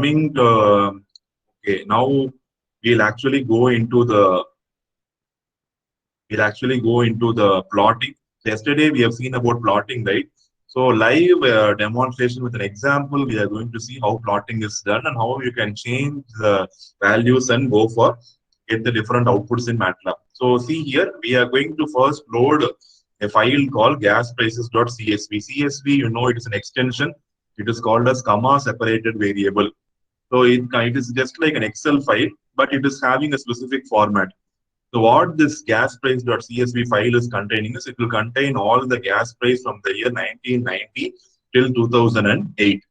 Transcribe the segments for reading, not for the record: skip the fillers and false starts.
Coming, okay, now we'll actually go into the plotting. Yesterday we have seen about plotting, right? So live demonstration with an example, we are going to see how plotting is done and how you can change the values and go for get the different outputs in MATLAB. So see here, we are going to first load a file called gasprices.csv. CSV, you know, it is an extension. It is called as comma separated variable. So it is just like an Excel file, but it is having a specific format. So what this gas price.csv file is containing is it will contain all the gas price from the year 1990 till 2008.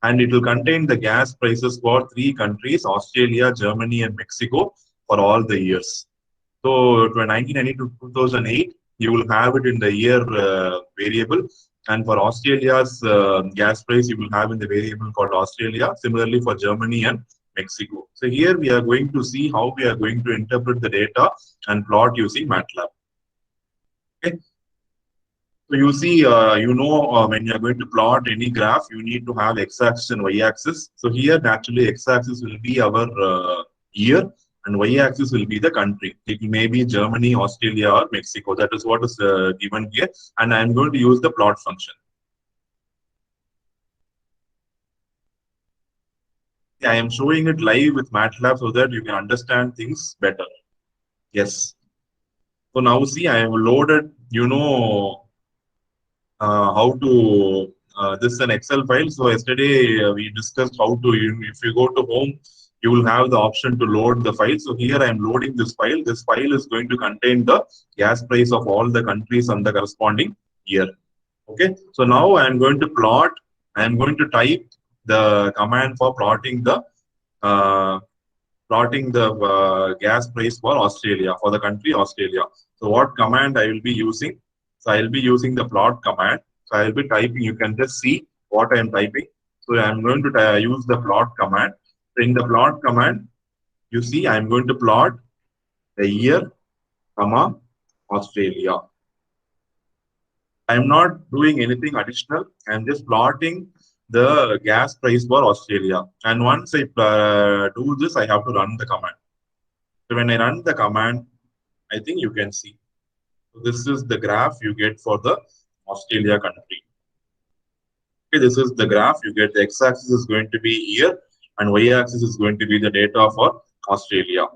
And it will contain the gas prices for three countries, Australia, Germany, and Mexico for all the years. So to 1990 to 2008, you will have it in the year variable. And for Australia's gas price, you will have in the variable called Australia. Similarly for Germany and Mexico. So here we are going to see how we are going to interpret the data and plot using MATLAB. Okay. So you see, when you are going to plot any graph, you need to have x-axis and y-axis. So here, naturally, x-axis will be our year and y-axis will be the country. It may be Germany, Australia, or Mexico. That is what is given here. And I'm going to use the plot function. I am showing it live with MATLAB so that you can understand things better. Yes. So now see, I have loaded, how to, this is an Excel file. So yesterday we discussed how to, if you go to home, you will have the option to load the file. So here I am loading this file. This file is going to contain the gas price of all the countries and the corresponding year. Okay. So now I am going to plot. I am going to type the command for plotting the gas price for Australia, for the country Australia. So what command I will be using? So I will be using the plot command. So I will be typing. You can just see what I am typing. So I am going to use the plot command. So in the plot command, you see I am going to plot the year, comma, Australia. I am not doing anything additional. I am just plotting the gas price for Australia. And once I do this, I have to run the command. So when I run the command, I think you can see. So this is the graph you get for the Australia country. Okay, this is the graph you get. The x-axis is going to be year and y-axis is going to be the data for Australia.